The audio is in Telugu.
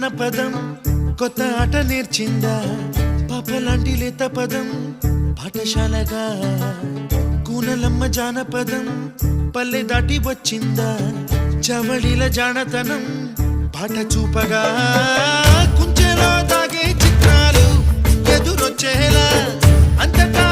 జానపదం కొత్త ఆట నేర్చిందా పాపలాంటి లేత పదం పాఠశాలగా కూనలమ్మ జానపదం పల్లె దాటి వచ్చిందా చవళిల జానతనం పాట చూపగా కుంచెలో తాగే చిత్రాలు ఎదురొచ్చేలా అంతటా